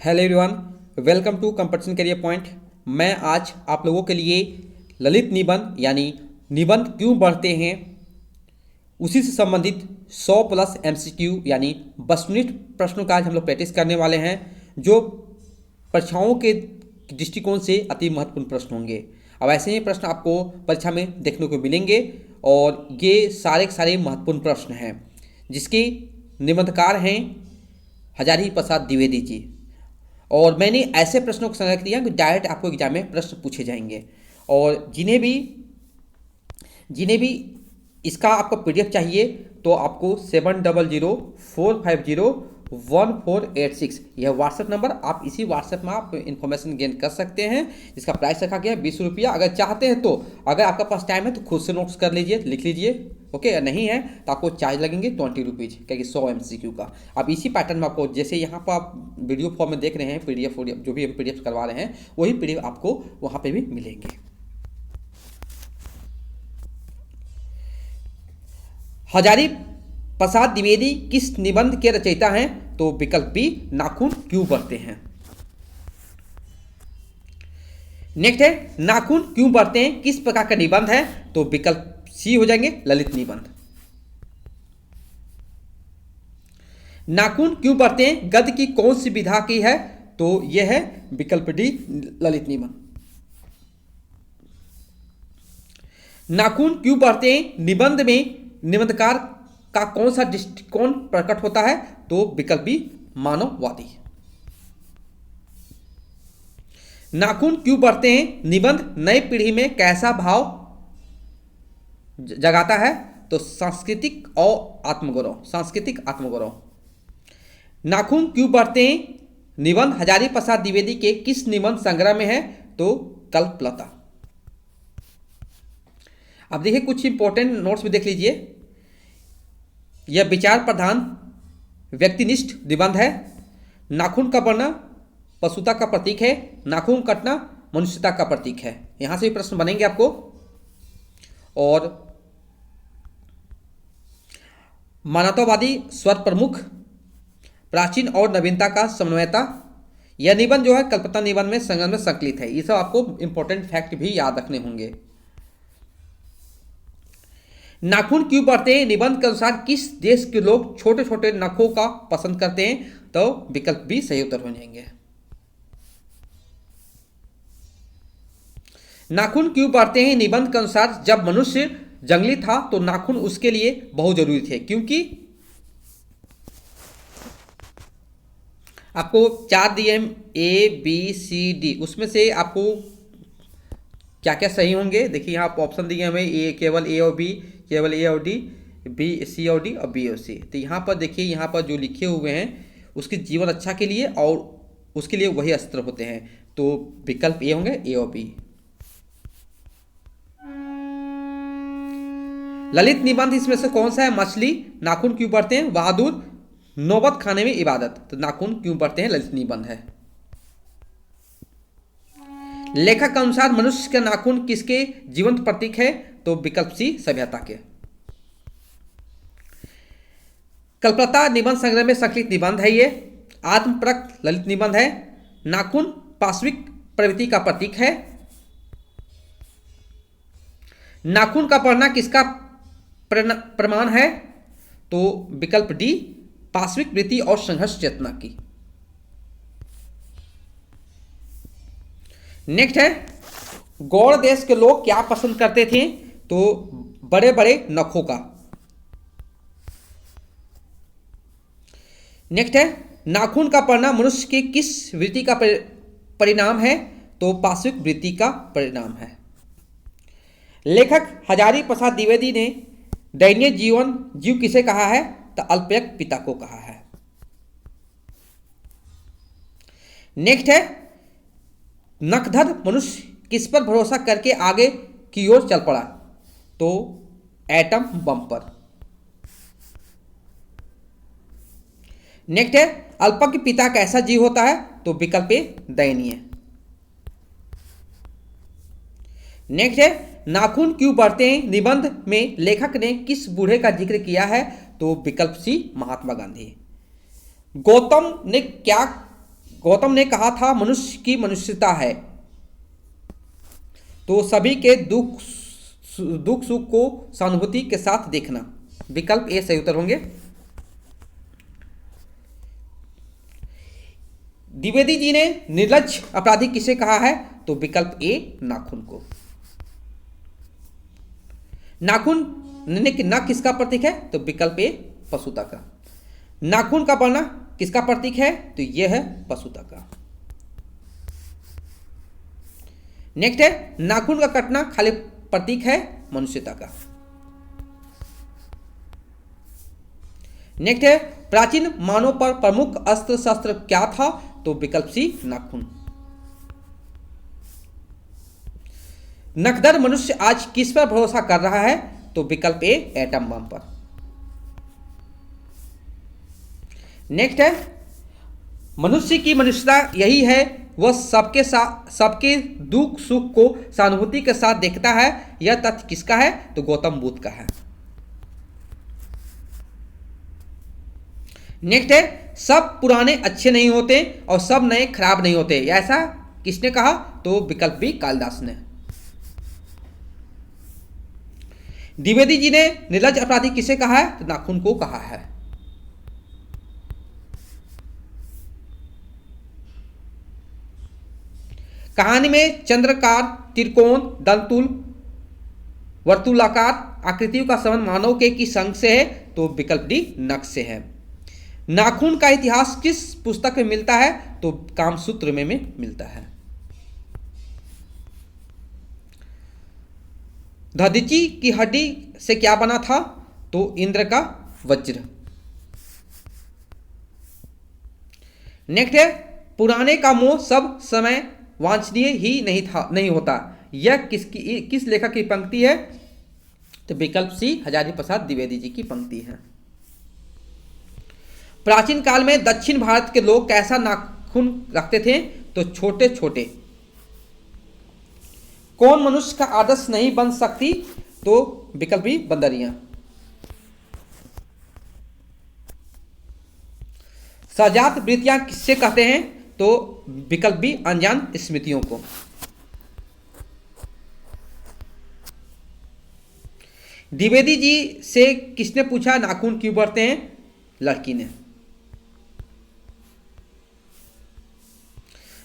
Hello everyone, welcome to competition career point. मैं आज आप लोगों के लिए ललित निबंध यानी निबंध क्यों बढ़ते हैं उसी से संबंधित 100 प्लस एमसीक्यू यानी 20 मिनट प्रश्नों का आज हम लोग प्रैक्टिस करने वाले हैं, जो परीक्षाओं के दृष्टिकोण से अति महत्वपूर्ण प्रश्न होंगे। अब ऐसे ही प्रश्न आपको परीक्षा में देखने को मिलेंगे और ये सारे के सारे महत्वपूर्ण प्रश्न हैं, जिसके निबंधकार हैं हजारी प्रसाद द्विवेदी जी। और मैंने ऐसे प्रश्नों को संग्रह किया कि डायरेक्ट आपको एग्जाम में प्रश्न पूछे जाएंगे। और जिन्हें भी इसका आपको पीडीएफ चाहिए तो आपको 7004501486 यह व्हाट्सएप नंबर, आप इसी व्हाट्सएप में आप इन्फॉर्मेशन गेन कर सकते हैं, जिसका प्राइस रखा गया है 20 रुपया। अगर चाहते हैं तो अगर आपका पास टाइम है तो खुद से नोट्स कर लीजिए, लिख लीजिए, ओके। या नहीं है तो आपको चार्ज लगेंगे 20 रुपीज़, क्योंकि 100 एमसीक्यू का। अब इसी पैटर्न में आपको, जैसे यहाँ पर आप वीडियो फॉर्म में देख रहे हैं, पीडीएफ जो भी हम पीडीएफ करवा रहे हैं वही पीडीएफ आपको वहाँ पर भी मिलेंगे। हजारी प्रसाद द्विवेदी किस निबंध के रचयिता हैं? तो विकल्प बी, नाखून क्यों बढ़ते हैं। नेक्स्ट है, नाखून क्यों बढ़ते हैं किस प्रकार का निबंध है? तो विकल्प सी हो जाएंगे, ललित निबंध। नाखून क्यों बढ़ते हैं गद्य की कौन सी विधा की है? तो यह है विकल्प डी, ललित निबंध। नाखून क्यों बढ़ते हैं निबंध में निबंधकार का कौन सा दृष्टिकोण प्रकट होता है? तो विकल्प बी, मानववादी। नाखून क्यों बढ़ते हैं निबंध नई पीढ़ी में कैसा भाव जगाता है? तो सांस्कृतिक आत्मगौरव। नाखून क्यों बढ़ते हैं निबंध हजारी प्रसाद द्विवेदी के किस निबंध संग्रह में है? तो कल्पलता। अब देखिए कुछ इंपॉर्टेंट नोट्स भी देख लीजिए। यह विचार प्रधान व्यक्तिनिष्ठ निबंध है। नाखून का बढ़ना पशुता का प्रतीक है, नाखून कटना मनुष्यता का प्रतीक है। यहां से भी प्रश्न बनेंगे आपको। और मानवतावादी स्वर प्रमुख, प्राचीन और नवीनता का समन्वयता। यह निबंध जो है कल्पता निबंध में संग्रह में संकलित है। ये सब आपको इंपॉर्टेंट फैक्ट भी याद रखने होंगे। नाखून क्यों बढ़ते हैं निबंध के अनुसार किस देश के लोग छोटे छोटे नखों का पसंद करते हैं? तो विकल्प बी सही उत्तर हो जाएंगे। नाखून क्यों बढ़ते हैं निबंध के अनुसार जब मनुष्य जंगली था तो नाखून उसके लिए बहुत जरूरी थे, क्योंकि आपको 4 दिए ए बी सी डी, उसमें से आपको क्या क्या सही होंगे देखिए। यहाँ आप ऑप्शन दिए हमें, ए केवल ए और बी, केवल ए और डी, बी सी और डी और बी और सी। तो यहाँ पर देखिए, यहाँ पर जो लिखे हुए हैं उसके जीवन रक्षा के लिए और उसके लिए वही अस्त्र होते हैं। तो विकल्प ए होंगे, ए और बी। ललित निबंध इसमें से कौन सा है? मछली। नाखून क्यों बढ़ते हैं? बहादुर। नौबत खाने में इबादत। तो नाखून क्यों बढ़ते हैं ललित निबंध है। लेखक के अनुसार मनुष्य का नाखून किसके जीवंत प्रतीक है? तो विकल्प सी, सभ्यता के। कल्पलता निबंध संग्रह में संकलित निबंध है। ये आत्मपरक ललित निबंध है। नाखून पाश्विक प्रवृत्ति का प्रतीक है। नाखून का पढ़ना किसका प्रमाण है? तो विकल्प डी, पाश्विक वृत्ति और संघर्ष चेतना की। नेक्स्ट है, गौड़ देश के लोग क्या पसंद करते थे? तो बड़े बड़े नखों का। नेक्स्ट है, नाखून का पढ़ना मनुष्य की किस वृत्ति का परिणाम है? तो पाश्विक वृत्ति का परिणाम है। लेखक हजारी प्रसाद द्विवेदी ने दैनीय जीव किसे कहा है? तो अल्पज्ञ पिता को कहा है। नेक्स्ट है, नखधर मनुष्य किस पर भरोसा करके आगे की ओर चल पड़ा? तो एटम बम पर। नेक्स्ट है, अल्पज्ञ पिता कैसा जीव होता है? तो विकल्प ए, दयनीय। नेक्स्ट है, नाखून क्यों बढ़ते हैं निबंध में लेखक ने किस बूढ़े का जिक्र किया है? तो विकल्प सी, महात्मा गांधी। गौतम ने कहा था मनुष्य की मनुष्यता है, तो सभी के दुख सुख को सहानुभूति के साथ देखना। विकल्प ए सही उत्तर होंगे। द्विवेदी जी ने निर्लज्ज अपराधी किसे कहा है? तो विकल्प ए नाखून को। नाखून नख किसका प्रतीक है? तो विकल्प ए पशुता का। नाखून का बढ़ना किसका प्रतीक है? तो यह है पशुता का। नेक्स्ट है नाखून का कटना खाली प्रतीक है मनुष्यता का। नेक्स्ट है प्राचीन मानव पर प्रमुख अस्त्र शस्त्र क्या था? तो विकल्प सी नाखून। नखदर मनुष्य आज किस पर भरोसा कर रहा है? तो विकल्प ए एटम बम पर। नेक्स्ट है मनुष्य की मनुष्यता यही है, वह सबके दुख सुख को सहानुभूति के साथ देखता है। यह तथ्य किसका है? तो गौतम बुद्ध का है। नेक्स्ट है सब पुराने अच्छे नहीं होते और सब नए खराब नहीं होते, ऐसा किसने कहा? तो विकल्प बी कालिदास ने। द्विवेदी जी ने निर्लज्ज अपराधी किसे कहा है? तो नाखून को कहा है। कहानी में चंद्रकार, त्रिकोण, दंतुल, वर्तुलाकार आकृतियों का संबंध मानव के किस अंग से है? तो विकल्प डी नख से है। नाखून का इतिहास किस पुस्तक में मिलता है? तो कामसूत्र में मिलता है। दधीचि की हड्डी से क्या बना था? तो इंद्र का वज्र। नेक्स्ट है पुराने का मोह सब समय वांछनीय ही नहीं होता, यह किस लेखक की पंक्ति है? तो विकल्प सी हजारी प्रसाद द्विवेदी जी की पंक्ति है। प्राचीन काल में दक्षिण भारत के लोग कैसा नाखून रखते थे? तो छोटे छोटे। कौन मनुष्य का आदर्श नहीं बन सकती? तो विकल्प बी बंदरियां। सजात वृत्तियां किससे कहते हैं? तो विकल्प बी अनजान स्मृतियों को। द्विवेदी जी से किसने पूछा नाखून क्यों बढ़ते हैं? लड़की ने।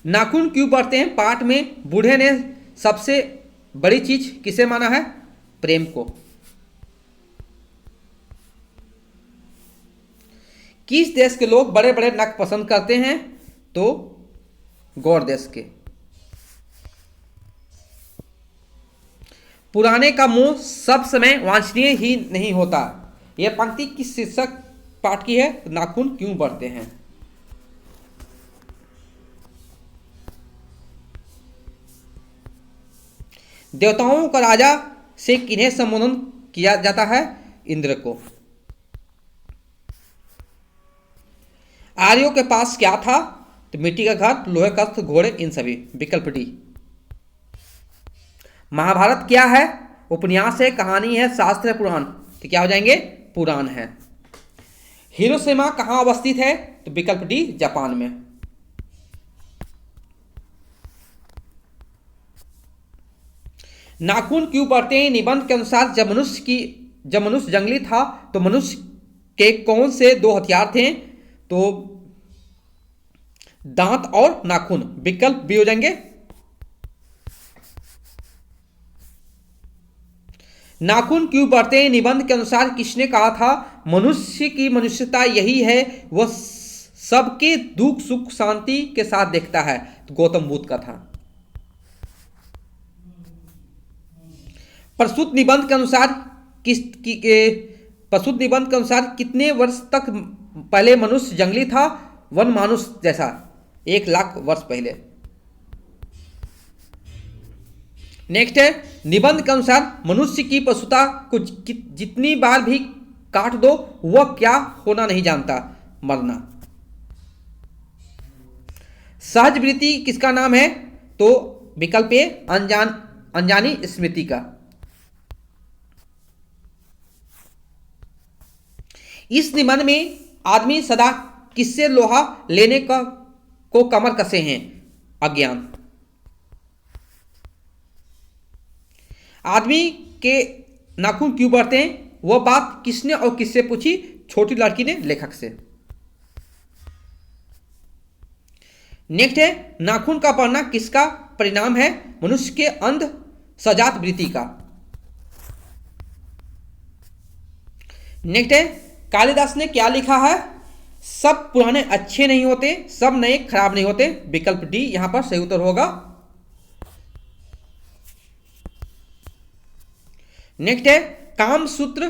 नाखून क्यों बढ़ते हैं पाठ में बूढ़े ने सबसे बड़ी चीज किसे माना है? प्रेम को। किस देश के लोग बड़े बड़े नख पसंद करते हैं? तो गौड़ देश के। पुराने का मोह सब समय वांछनीय ही नहीं होता, यह पंक्ति किस शीर्षक पाठ की है? नाखून क्यों बढ़ते हैं। देवताओं का राजा से किन्हें संबोधन किया जाता है? इंद्र को। आर्यों के पास क्या था? तो मिट्टी का घर, लोहे का अस्त्र, घोड़े, इन सभी। विकल्प डी। महाभारत क्या है? उपन्यास है, कहानी है, शास्त्र है, पुराण। तो क्या हो जाएंगे? पुराण है। हिरोशिमा कहां अवस्थित है? तो विकल्प डी जापान में। नाखून क्यों बढ़ते हैं निबंध के अनुसार? जब मनुष्य जंगली था तो मनुष्य के कौन से दो हथियार थे? तो दांत और नाखून। विकल्प बी हो जाएंगे। नाखून क्यों बढ़ते हैं निबंध के अनुसार किसने कहा था? मनुष्य की मनुष्यता यही है, वह सबके दुख सुख शांति के साथ देखता है। तो गौतम बुद्ध का था। प्रस्तुत निबंध के अनुसार कितने वर्ष तक पहले मनुष्य जंगली था? वन मानुष जैसा 1 लाख वर्ष पहले। नेक्स्ट है निबंध के अनुसार मनुष्य की पशुता को जितनी बार भी काट दो वह क्या होना नहीं जानता? मरना। सहज वृत्ति किसका नाम है? तो विकल्प ए अनजानी स्मृति का। इस निबंध में आदमी सदा किससे लोहा लेने का को कमर कसे हैं? अज्ञान। आदमी के नाखून क्यों बढ़ते हैं? वह बात किसने और किससे पूछी? छोटी लड़की ने लेखक से। नेक्स्ट है, नाखून का बढ़ना किसका परिणाम है? मनुष्य के अंध सजात वृत्ति का। नेक्स्ट है, कालिदास ने क्या लिखा है? सब पुराने अच्छे नहीं होते, सब नए खराब नहीं होते। विकल्प डी यहां पर सही उत्तर होगा। नेक्स्ट है, कामसूत्र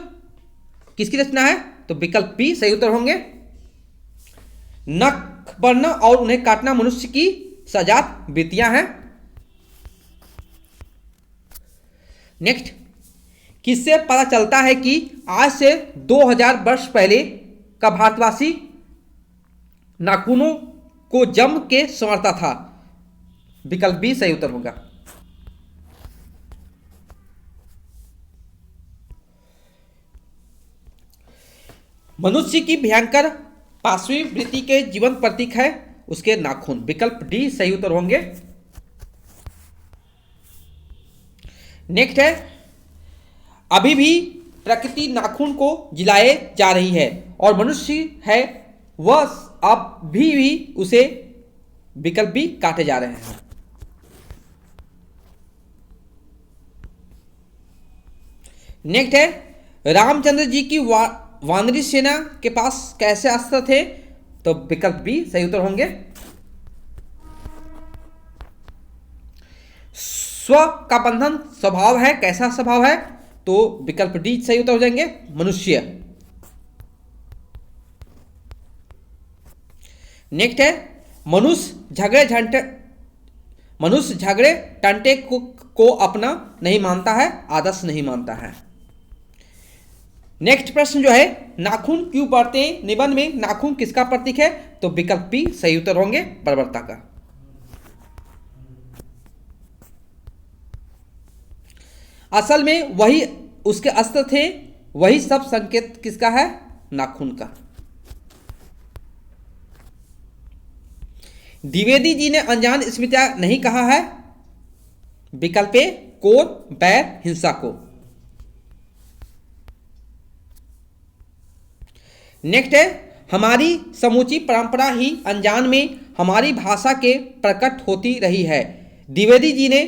किसकी रचना है? तो विकल्प बी सही उत्तर होंगे। नख बढ़ना और उन्हें काटना मनुष्य की सजात वृत्तियां हैं। नेक्स्ट, किससे पता चलता है कि आज से 2000 वर्ष पहले का भारतवासी नाखूनों को जम के संवारता था? विकल्प बी सही उत्तर होगा। मनुष्य की भयंकर पाशवी वृत्ति के जीवन प्रतीक है उसके नाखून। विकल्प डी सही उत्तर होंगे। नेक्स्ट है, अभी भी प्रकृति नाखून को जिलाए जा रही है और मनुष्य है वह अब भी उसे विकल्प भी काटे जा रहे हैं। नेक्स्ट है, रामचंद्र जी की वानरी सेना के पास कैसे अस्त्र थे? तो विकल्प बी सही उत्तर होंगे। स्व का बंधन स्वभाव है, कैसा स्वभाव है? तो विकल्प डी सही उत्तर हो जाएंगे, मनुष्य। नेक्स्ट है, मनुष्य झगड़े टंटे को अपना नहीं मानता है, आदर्श नहीं मानता है। नेक्स्ट प्रश्न जो है, नाखून क्यों बढ़ते हैं? निबंध में नाखून किसका प्रतीक है? तो विकल्प बी सही उत्तर होंगे, बर्बरता का। असल में वही उसके अस्त्र थे, वही सब संकेत किसका है? नाखून का। द्विवेदी जी ने अनजान स्मृतियां नहीं कहा है? विकल्प ए, क्रोध, बैर, हिंसा को। नेक्स्ट है, हमारी समूची परंपरा ही अनजान में हमारी भाषा के प्रकट होती रही है। द्विवेदी जी ने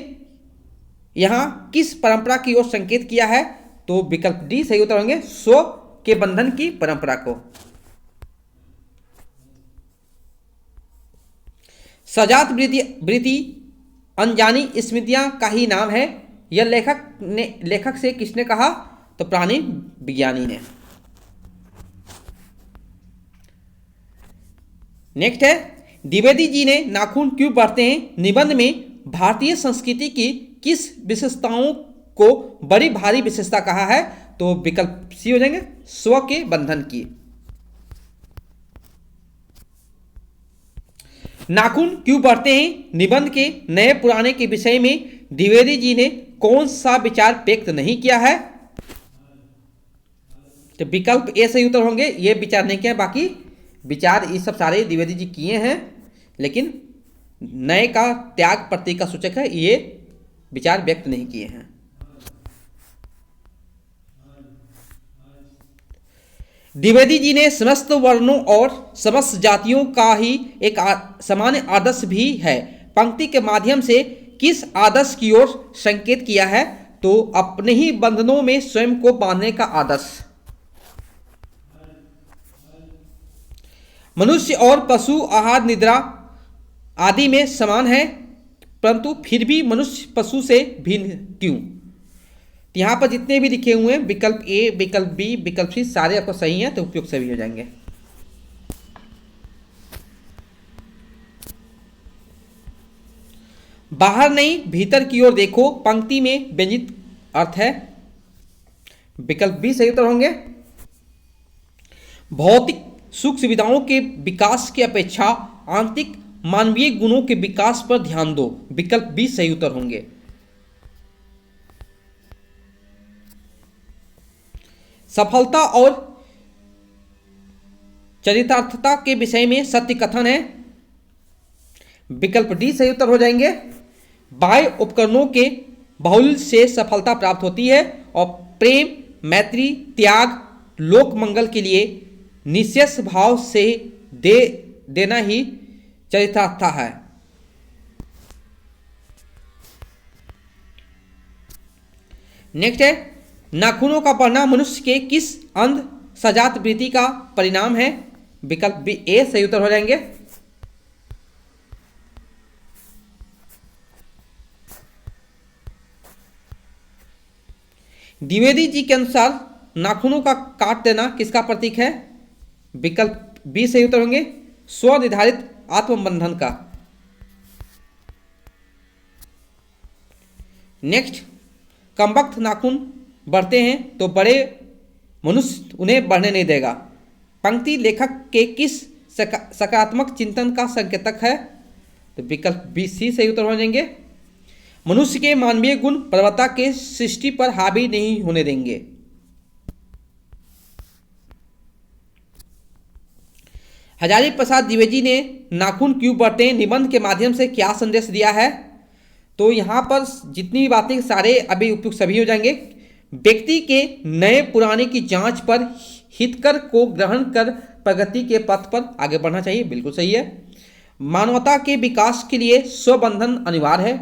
यहां किस परंपरा की ओर संकेत किया है? तो विकल्प डी सही उत्तर होंगे, स्व के बंधन की परंपरा को। सजात वृत्ति अनजानी स्मृतियां का ही नाम है, यह लेखक से किसने कहा? तो प्राणी विज्ञानी ने। नेक्स्ट है, द्विवेदी जी ने नाखून क्यों बढ़ते हैं? निबंध में भारतीय संस्कृति की किस विशेषताओं को बड़ी भारी विशेषता कहा है? तो विकल्प सी हो जाएंगे, स्व के बंधन की। नाखून क्यों बढ़ते हैं? निबंध के नए पुराने के विषय में द्विवेदी जी ने कौन सा विचार व्यक्त नहीं किया है? तो विकल्प ए सही उत्तर होंगे, ये विचार नहीं किया। बाकी विचार ये सब सारे द्विवेदी जी किए हैं, लेकिन नए का त्याग प्रतीक का सूचक है, ये विचार व्यक्त नहीं किए हैं। द्विवेदी जी ने समस्त वर्णों और समस्त जातियों का ही एक सामान्य आदर्श भी है पंक्ति के माध्यम से किस आदर्श की ओर संकेत किया है? तो अपने ही बंधनों में स्वयं को बांधने का आदर्श। मनुष्य और पशु आहार निद्रा आदि में समान है, परंतु फिर भी मनुष्य पशु से भिन्न क्यों? यहां पर जितने भी लिखे हुए हैं विकल्प ए, विकल्प बी, विकल्प सी सारे आपको सही हैं, तो उपयुक्त सभी हो जाएंगे। बाहर नहीं भीतर की ओर देखो पंक्ति में व्यंजित अर्थ है। विकल्प बी सही उत्तर होंगे। भौतिक सुख सुविधाओं के विकास की अपेक्षा आंतरिक मानवीय गुणों के विकास पर ध्यान दो। विकल्प बी सही उत्तर होंगे। सफलता और चरितार्थता के विषय में सत्य कथन है। विकल्प डी सही उत्तर हो जाएंगे। बाह्य उपकरणों के बाहुल्य से सफलता प्राप्त होती है और प्रेम, मैत्री, त्याग, लोक मंगल के लिए निःशेष भाव से देना ही चरितार्थ है। नेक्स्ट है, नाखूनों का बढ़ना मनुष्य के किस अंध सजात वृत्ति का परिणाम है? विकल्प बी ए सही उत्तर हो जाएंगे। द्विवेदी जी के अनुसार नाखूनों का काट देना किसका प्रतीक है? विकल्प बी सही उत्तर होंगे, स्व निर्धारित आत्मबंधन का। नेक्स्ट, कमबख्त नाखून बढ़ते हैं तो बड़े मनुष्य उन्हें बढ़ने नहीं देगा। पंक्ति लेखक के किस सकारात्मक चिंतन का संकेतक है? तो विकल्प बी सी सही उत्तर हो जाएंगे, मनुष्य के मानवीय गुण प्रवृत्ता के सृष्टि पर हावी नहीं होने देंगे। हजारी प्रसाद द्विवेदी ने नाखून क्यों बढ़ते हैं निबंध के माध्यम से क्या संदेश दिया है? तो यहाँ पर जितनी भी बातें सारे अभी उपयुक्त सभी हो जाएंगे। व्यक्ति के नए पुराने की जांच पर हितकर को ग्रहण कर प्रगति के पथ पर आगे बढ़ना चाहिए, बिल्कुल सही है। मानवता के विकास के लिए स्वबंधन अनिवार्य है।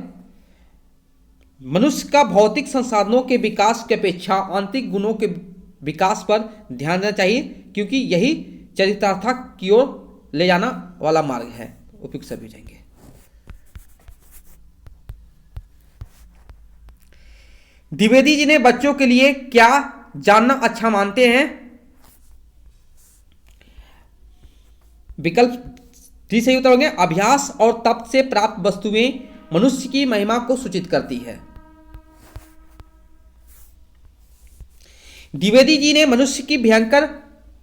मनुष्य का भौतिक संसाधनों के विकास की अपेक्षा आंतरिक गुणों के विकास पर ध्यान देना चाहिए, क्योंकि यही चरितार्थ की ओर ले जाना वाला मार्ग है। उपयुक्त सभी हो जाएंगे। द्विवेदी जी ने बच्चों के लिए क्या जानना अच्छा मानते हैं? विकल्प डी सही उत्तर होंगे, अभ्यास और तप से प्राप्त वस्तुएं मनुष्य की महिमा को सूचित करती है। द्विवेदी जी ने मनुष्य की भयंकर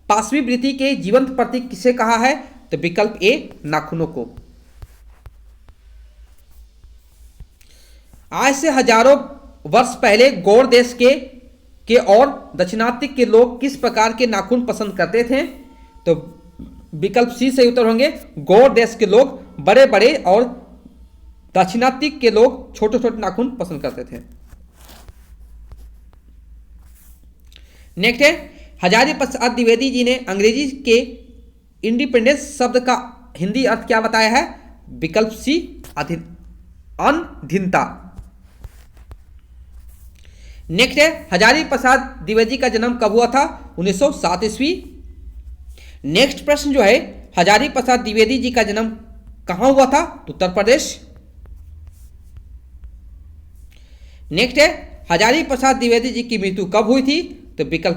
पाशवी वृत्ति के जीवंत प्रतीक किसे कहा है? तो विकल्प ए नाखूनों को। आज से हजारों वर्ष पहले गौड़ देश के और दक्षिणात्य के लोग किस प्रकार के नाखून पसंद करते थे? तो विकल्प सी सही उत्तर होंगे, गौड़ देश के लोग बड़े बड़े और दक्षिणात्य के लोग छोटे छोटे नाखून पसंद करते थे। नेक्स्ट है, हजारी प्रसाद द्विवेदी जी ने अंग्रेजी के इंडिपेंडेंस शब्द का हिंदी अर्थ क्या बताया है? विकल्प सी अधीनता। नेक्स्ट है, हजारी प्रसाद द्विवेदी का जन्म कब हुआ था? 1907 ईस्वी। नेक्स्ट प्रश्न जो है, हजारी प्रसाद द्विवेदी जी का जन्म कहां हुआ था? उत्तर प्रदेश। नेक्स्ट है, हजारी प्रसाद द्विवेदी जी की मृत्यु कब हुई थी? तो विकल्प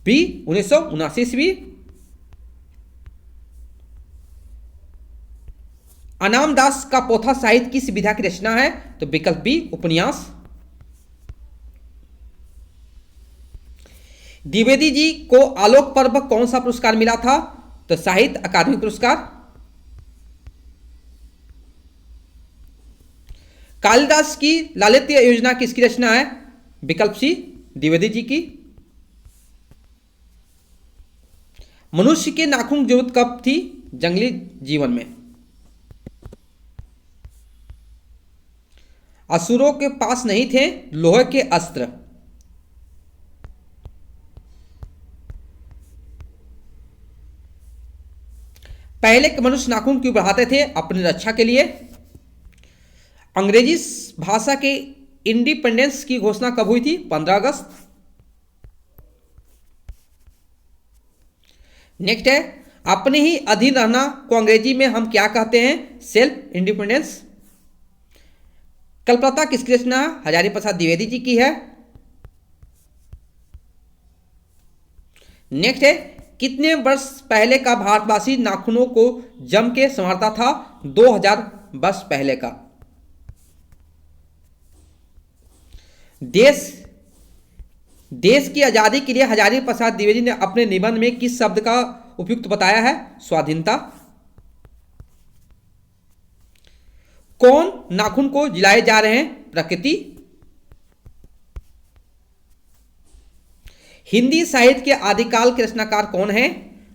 बी 1979 ईस्वी। अनाम दास का पोथा साहित्य किस विधा की रचना है? तो विकल्प बी उपन्यास। द्विवेदी जी को आलोक पर्व कौन सा पुरस्कार मिला था? तो साहित्य अकादमी पुरस्कार। कालिदास की लालित्य योजना किसकी रचना है? विकल्प सी द्विवेदी जी की। मनुष्य के नाखून की जरूरत कब थी? जंगली जीवन में। असुरों के पास नहीं थे लोहे के अस्त्र। पहले के मनुष्य नाखून क्यों बढ़ाते थे? अपनी रक्षा के लिए। अंग्रेजी भाषा के इंडिपेंडेंस की घोषणा कब हुई थी? 15 अगस्त। नेक्स्ट है, अपने ही अधीन रहना को अंग्रेजी में हम क्या कहते हैं? Self independence. कल्पलता किसकी रचना? हजारी प्रसाद द्विवेदी जी की है। नेक्स्ट है, कितने वर्ष पहले का भारतवासी नाखूनों को जम के संवारता था? 2000 वर्ष पहले का। देश की आजादी के लिए हजारी प्रसाद द्विवेदी ने अपने निबंध में किस शब्द का उपयुक्त बताया है? स्वाधीनता। कौन नाखून को जिलाए जा रहे हैं? प्रकृति। हिंदी साहित्य के आदिकाल के रचनाकार कौन है?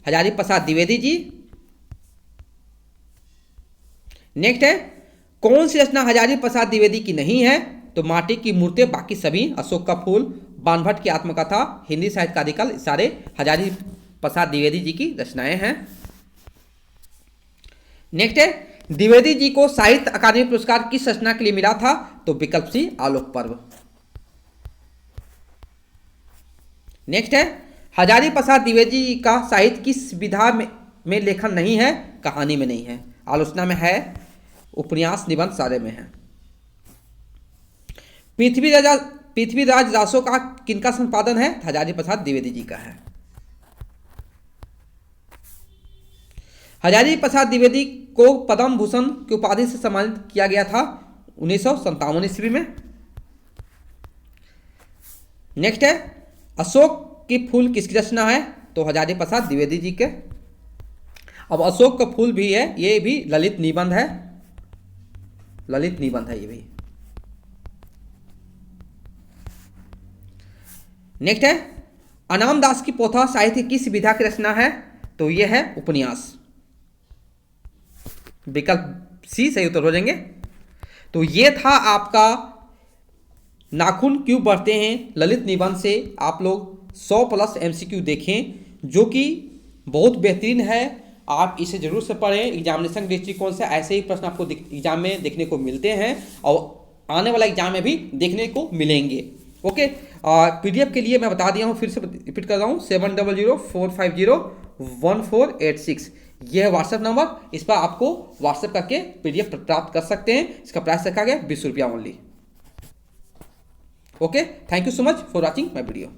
हजारी प्रसाद द्विवेदी जी। नेक्स्ट है, कौन सी रचना हजारी प्रसाद द्विवेदी की नहीं है? तो माटी की मूर्तें, बाकी सभी, अशोक का फूल, बाणभट्ट की आत्मकथा, हिंदी साहित्य का आदिकाल, सारे हजारी प्रसाद द्विवेदी जी की रचनाएं हैं। नेक्स्ट है, द्विवेदी जी को साहित्य अकादमी पुरस्कार किस रचना के लिए मिला था? तो विकल्प सी, आलोक पर्व। नेक्स्ट है, हजारी प्रसाद द्विवेदी जी का साहित्य किस विधा में लेखन नहीं है? कहानी में नहीं है, आलोचना में है, उपन्यास, निबंध, सारे में है। पृथ्वीराज रासो का किनका संपादन है? हजारी प्रसाद द्विवेदी जी का है। हजारी प्रसाद द्विवेदी को पद्म भूषण की उपाधि से सम्मानित किया गया था 1957 ईस्वी में। नेक्स्ट है, अशोक की फूल किसकी रचना है? तो हजारी प्रसाद द्विवेदी जी के। अब अशोक का फूल भी है, ये भी ललित निबंध है, ललित निबंध है ये भी। नेक्स्ट है, अनाम दास की पोथा साहित्य किस विधा की रचना है? तो यह है उपन्यास, विकल्प सी सही उत्तर हो जाएंगे। तो ये था आपका नाखून क्यों बढ़ते हैं ललित निबंध से आप लोग 100+ MCQ देखें, जो कि बहुत बेहतरीन है। आप इसे जरूर से पढ़ें, एग्जामिनेशन दृष्टिकोण से ऐसे ही प्रश्न आपको एग्जाम में देखने को मिलते हैं और आने वाला एग्जाम में भी देखने को मिलेंगे। ओके, PDF के लिए मैं बता दिया हूँ, फिर से रिपीट कर रहा हूँ, 7004501486, यह है व्हाट्सएप नंबर। इस पर आपको व्हाट्सएप करके PDF प्राप्त कर सकते हैं। इसका प्राइस रखा गया 20 रुपया only. Okay, thank you so much for watching my video.